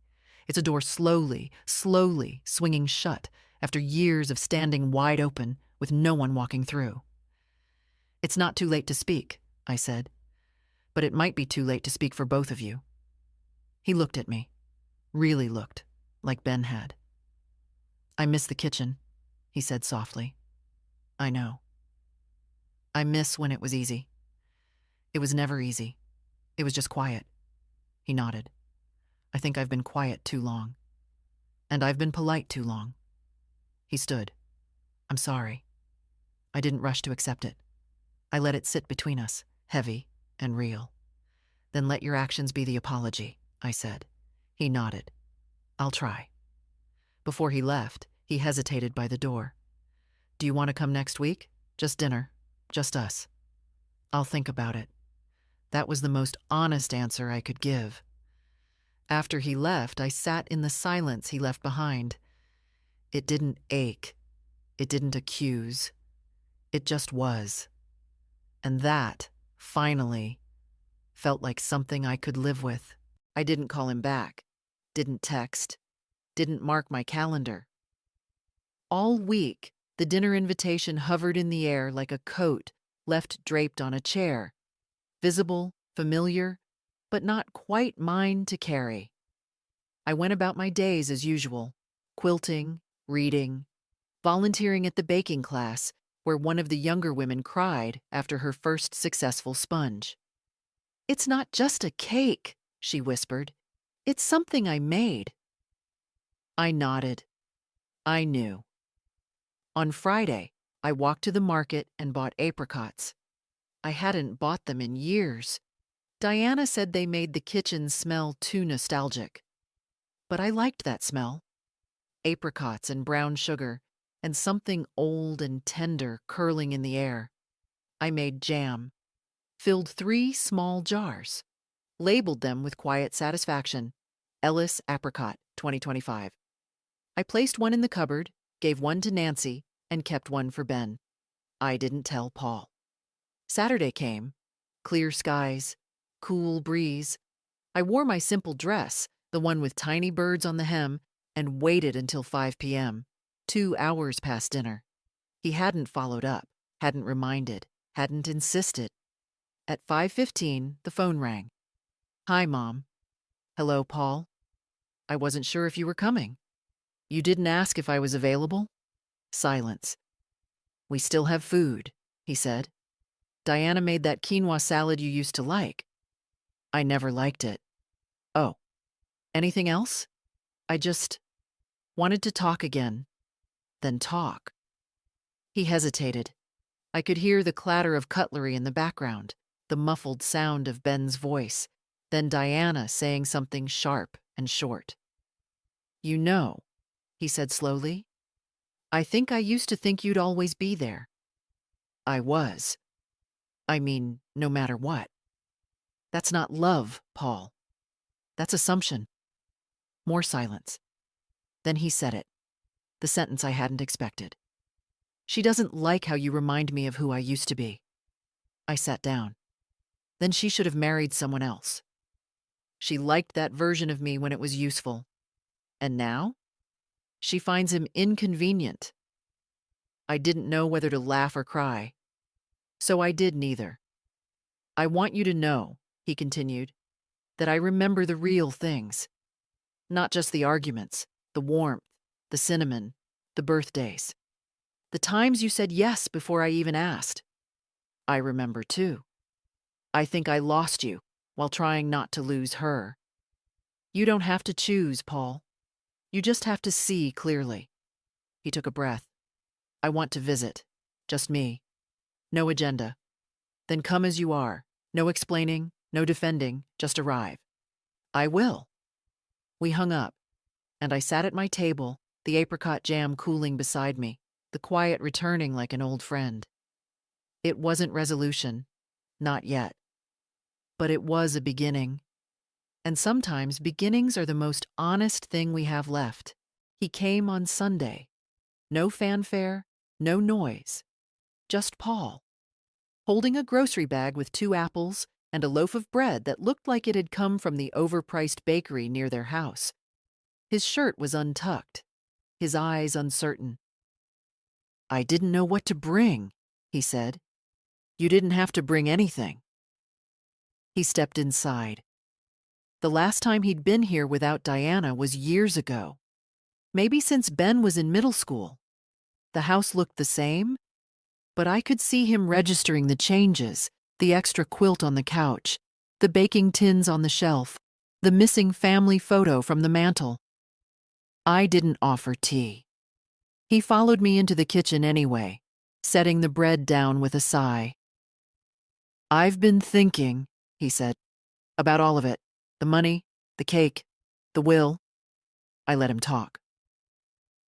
It's a door slowly swinging shut after years of standing wide open with no one walking through. It's not too late to speak, I said, but it might be too late to speak for both of you. He looked at me, really looked, like Ben had. I miss the kitchen, he said softly. I know. I miss when it was easy. It was never easy. It was just quiet. He nodded. I think I've been quiet too long. And I've been polite too long. He stood. I'm sorry. I didn't rush to accept it. I let it sit between us, heavy and real. Then let your actions be the apology, I said. He nodded. I'll try. Before he left, he hesitated by the door. Do you want to come next week? Just dinner. Just us. I'll think about it. That was the most honest answer I could give. After he left, I sat in the silence he left behind. It didn't ache. It didn't accuse. It just was. And that, finally, felt like something I could live with. I didn't call him back, didn't text, didn't mark my calendar. All week, the dinner invitation hovered in the air like a coat left draped on a chair, visible, familiar, but not quite mine to carry. I went about my days as usual, quilting, reading, volunteering at the baking class where one of the younger women cried after her first successful sponge. It's not just a cake, she whispered. It's something I made. I nodded. I knew. On Friday, I walked to the market and bought apricots. I hadn't bought them in years. Diana said they made the kitchen smell too nostalgic. But I liked that smell. Apricots and brown sugar, and something old and tender curling in the air. I made jam, filled 3 small jars, labeled them with quiet satisfaction, Ellis Apricot 2025. I placed one in the cupboard, gave one to Nancy, and kept one for Ben. I didn't tell Paul. Saturday came, clear skies, cool breeze. I wore my simple dress, the one with tiny birds on the hem, and waited until 5 p.m., 2 hours past dinner. He hadn't followed up, hadn't reminded, hadn't insisted. At 5:15, the phone rang. Hi, Mom. Hello, Paul. I wasn't sure if you were coming. You didn't ask if I was available? Silence. We still have food, he said. Diana made that quinoa salad you used to like. I never liked it. Oh, anything else? I just wanted to talk again. Then talk. He hesitated. I could hear the clatter of cutlery in the background, the muffled sound of Ben's voice, then Diana saying something sharp and short. You know, he said slowly, I think I used to think you'd always be there. I was. I mean, no matter what. That's not love, Paul. That's assumption. More silence. Then he said it, the sentence I hadn't expected. She doesn't like how you remind me of who I used to be. I sat down. Then she should have married someone else. She liked that version of me when it was useful. And now? She finds him inconvenient. I didn't know whether to laugh or cry. So I did neither. I want you to know, he continued, that I remember the real things. Not just the arguments, the warmth, the cinnamon, the birthdays. The times you said yes before I even asked. I remember too. I think I lost you while trying not to lose her. You don't have to choose, Paul. You just have to see clearly. He took a breath. I want to visit. Just me. No agenda. Then come as you are. No explaining, no defending, just arrive. I will. We hung up, and I sat at my table, the apricot jam cooling beside me, the quiet returning like an old friend. It wasn't resolution. Not yet. But it was a beginning. And sometimes beginnings are the most honest thing we have left. He came on Sunday. No fanfare, no noise. Just Paul, holding a grocery bag with 2 apples and a loaf of bread that looked like it had come from the overpriced bakery near their house. His shirt was untucked, his eyes uncertain. "I didn't know what to bring," he said. "You didn't have to bring anything." He stepped inside. The last time he'd been here without Diana was years ago. Maybe since Ben was in middle school. The house looked the same, but I could see him registering the changes, the extra quilt on the couch, the baking tins on the shelf, the missing family photo from the mantel. I didn't offer tea. He followed me into the kitchen anyway, setting the bread down with a sigh. "I've been thinking," he said, "about all of it. The money, the cake, the will." I let him talk.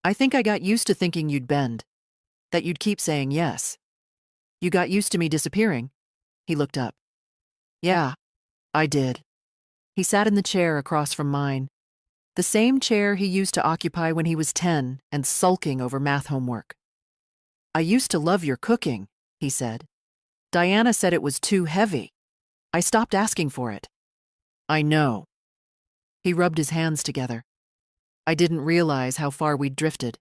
"I think I got used to thinking you'd bend, that you'd keep saying yes. You got used to me disappearing." He looked up. "Yeah, I did." He sat in the chair across from mine, the same chair he used to occupy when he was 10 and sulking over math homework. "I used to love your cooking," he said. "Diana said it was too heavy. I stopped asking for it." "I know." He rubbed his hands together. "I didn't realize how far we'd drifted."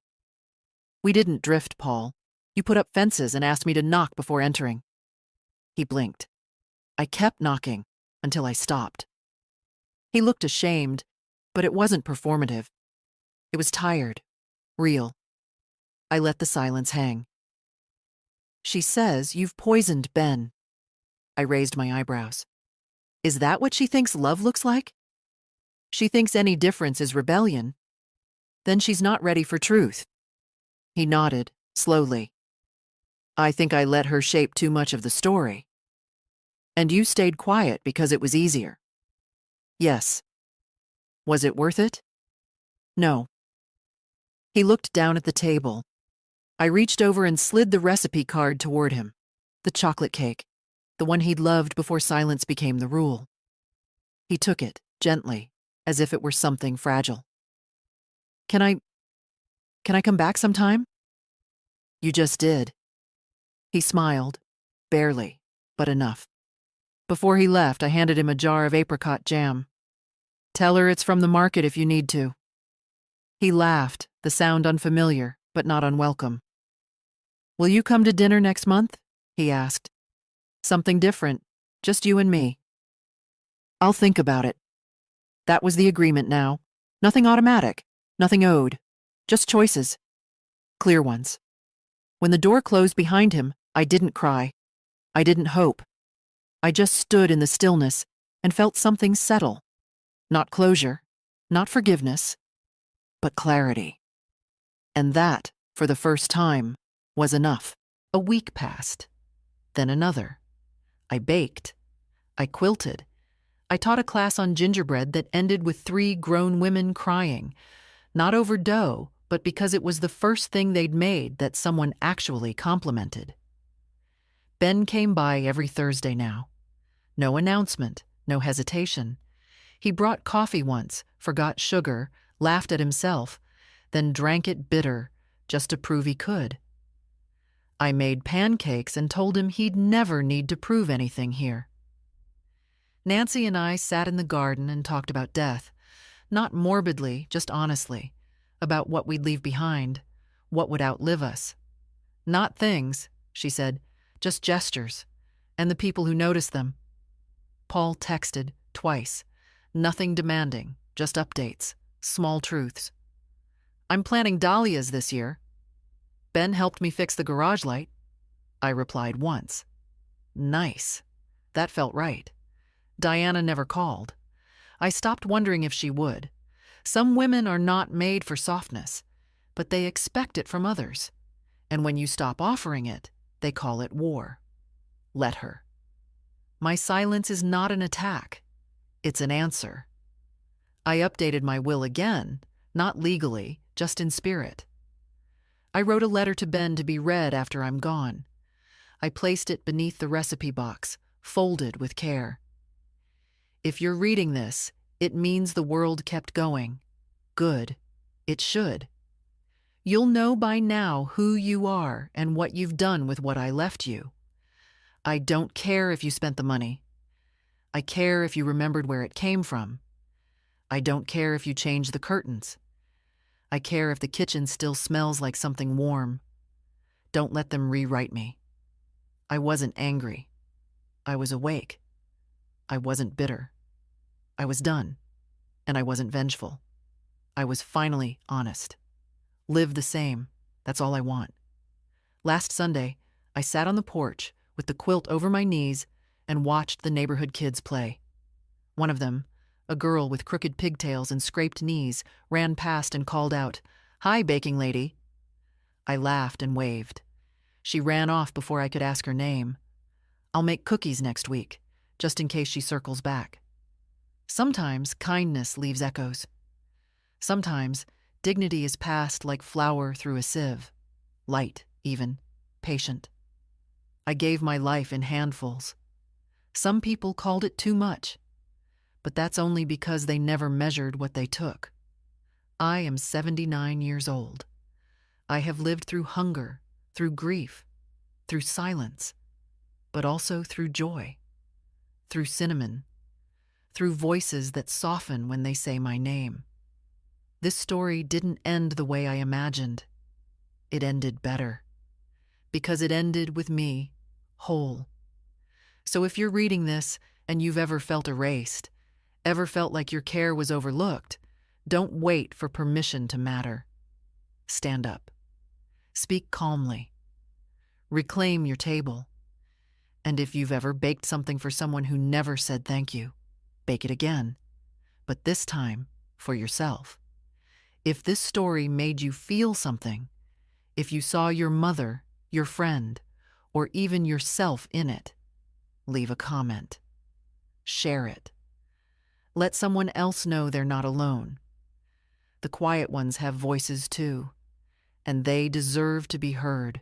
"We didn't drift, Paul. You put up fences and asked me to knock before entering." He blinked. "I kept knocking until I stopped." He looked ashamed, but it wasn't performative. It was tired, real. I let the silence hang. "She says you've poisoned Ben." I raised my eyebrows. "Is that what she thinks love looks like?" "She thinks any difference is rebellion." "Then she's not ready for truth." He nodded, slowly. "I think I let her shape too much of the story." "And you stayed quiet because it was easier." "Yes." "Was it worth it?" "No." He looked down at the table. I reached over and slid the recipe card toward him. The chocolate cake, the one he'd loved before silence became the rule. He took it, gently, as if it were something fragile. Can I come back sometime?" "You just did." He smiled, barely, but enough. Before he left, I handed him a jar of apricot jam. "Tell her it's from the market if you need to." He laughed, the sound unfamiliar, but not unwelcome. "Will you come to dinner next month?" he asked. "Something different, just you and me." "I'll think about it." That was the agreement now. Nothing automatic, nothing owed, just choices. Clear ones. When the door closed behind him, I didn't cry. I didn't hope. I just stood in the stillness and felt something settle. Not closure, not forgiveness, but clarity. And that, for the first time, was enough. A week passed. Then another. I baked. I quilted. I taught a class on gingerbread that ended with 3 grown women crying, not over dough, but because it was the first thing they'd made that someone actually complimented. Ben came by every Thursday now. No announcement, no hesitation. He brought coffee once, forgot sugar, laughed at himself, then drank it bitter, just to prove he could. I made pancakes and told him he'd never need to prove anything here. Nancy and I sat in the garden and talked about death, not morbidly, just honestly, about what we'd leave behind, what would outlive us. "Not things," she said, "just gestures, and the people who notice them." Paul texted, twice. Nothing demanding, just updates, small truths. "I'm planting dahlias this year." "Ben helped me fix the garage light." I replied once. Nice. That felt right. Diana never called. I stopped wondering if she would. Some women are not made for softness, but they expect it from others. And when you stop offering it, they call it war. Let her. My silence is not an attack. It's an answer. I updated my will again, not legally, just in spirit. I wrote a letter to Ben to be read after I'm gone. I placed it beneath the recipe box, folded with care. If you're reading this, it means the world kept going. Good. It should. You'll know by now who you are and what you've done with what I left you. I don't care if you spent the money. I care if you remembered where it came from. I don't care if you changed the curtains. I care if the kitchen still smells like something warm. Don't let them rewrite me. I wasn't angry. I was awake. I wasn't bitter. I was done. And I wasn't vengeful. I was finally honest. Live the same. That's all I want. Last Sunday, I sat on the porch with the quilt over my knees and watched the neighborhood kids play. One of them, a girl with crooked pigtails and scraped knees, ran past and called out, "Hi, baking lady." I laughed and waved. She ran off before I could ask her name. I'll make cookies next week, just in case she circles back. Sometimes kindness leaves echoes. Sometimes dignity is passed like flour through a sieve, light, even, patient. I gave my life in handfuls. Some people called it too much, but that's only because they never measured what they took. I am 79 years old. I have lived through hunger, through grief, through silence, but also through joy, through cinnamon, through voices that soften when they say my name. This story didn't end the way I imagined. It ended better, because it ended with me, whole. So if you're reading this and you've ever felt erased, ever felt like your care was overlooked, don't wait for permission to matter. Stand up. Speak calmly. Reclaim your table. And if you've ever baked something for someone who never said thank you, bake it again, but this time for yourself. If this story made you feel something, if you saw your mother, your friend, or even yourself in it, leave a comment. Share it. Let someone else know they're not alone. The quiet ones have voices too, and they deserve to be heard.